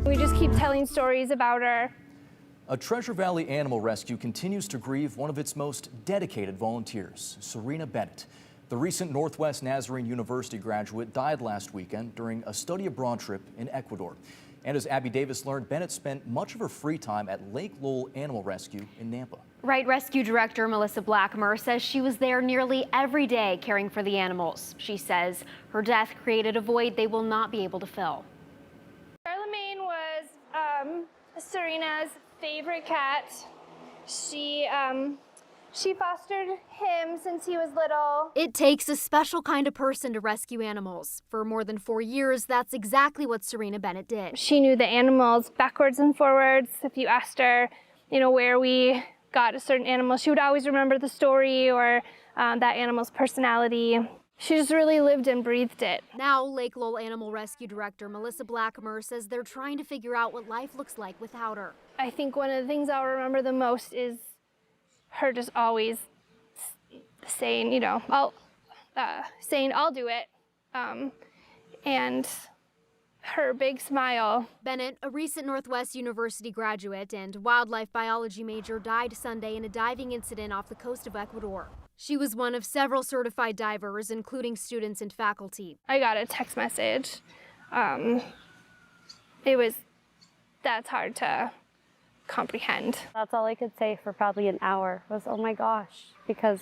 We just keep telling stories about her. A Treasure Valley Animal Rescue continues to grieve one of its most dedicated volunteers, Serena Bennett. The recent Northwest Nazarene University graduate died last weekend during a study abroad trip in Ecuador. And as Abby Davis learned, Bennett spent much of her free time at Lake Lowell Animal Rescue in Nampa. Right, Rescue Director Melissa Blackmer says she was there nearly every day caring for the animals. She says her death created a void they will not be able to fill. Charlemagne was Serena's favorite cat. She fostered him since he was little. It takes a special kind of person to rescue animals. For more than 4 years, that's exactly what Serena Bennett did. She knew the animals backwards and forwards. If you asked her, where we got a certain animal, she would always remember the story or that animal's personality. She just really lived and breathed it. Now, Lake Lowell Animal Rescue Director Melissa Blackmer says they're trying to figure out what life looks like without her. I think one of the things I'll remember the most is her just always saying, I'll do it, and her big smile. Bennett, a recent Northwest University graduate and wildlife biology major, died Sunday in a diving incident off the coast of Ecuador. She was one of several certified divers, including students and faculty. I got a text message. That's hard to comprehend. That's all I could say for probably an hour was, oh my gosh, because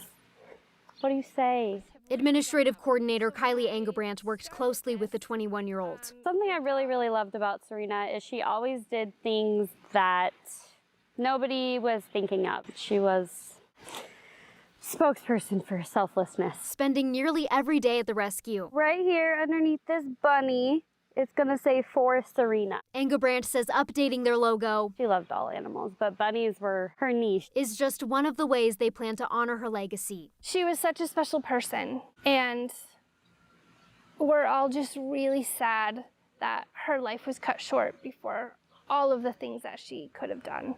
what do you say? Administrative coordinator Kylie Engelbrandt worked closely with the 21-year-old. Something I really, really loved about Serena is she always did things that nobody was thinking of. She was spokesperson for selflessness. Spending nearly every day at the rescue. Right here underneath this bunny, it's gonna say for Serena. Engelbrandt says updating their logo, she loved all animals, but bunnies were her niche, is just one of the ways they plan to honor her legacy. She was such a special person, and we're all just really sad that her life was cut short before all of the things that she could have done.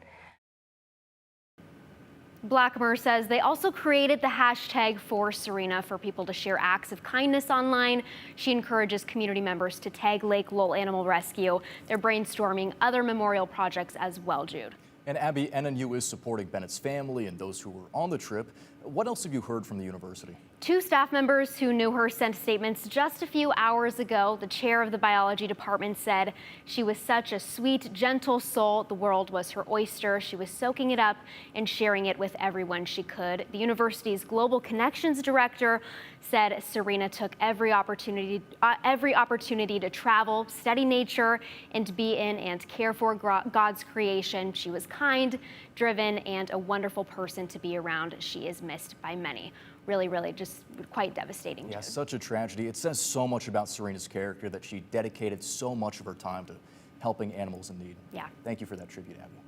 Blackmer says they also created the hashtag for Serena for people to share acts of kindness online. She encourages community members to tag Lake Lowell Animal Rescue. They're brainstorming other memorial projects as well, Jude. And Abby, NNU is supporting Bennett's family and those who were on the trip. What else have you heard from the university? 2 staff members who knew her sent statements just a few hours ago. The chair of the biology department said she was such a sweet, gentle soul. The world was her oyster. She was soaking it up and sharing it with everyone she could. The university's global connections director said Serena took every opportunity to travel, study nature, and be in and care for God's creation. She was kind, driven, and a wonderful person to be around. She is missed by many. Really, really just quite devastating. Yeah, such a tragedy. It says so much about Serena's character that she dedicated so much of her time to helping animals in need. Yeah. Thank you for that tribute, Abby.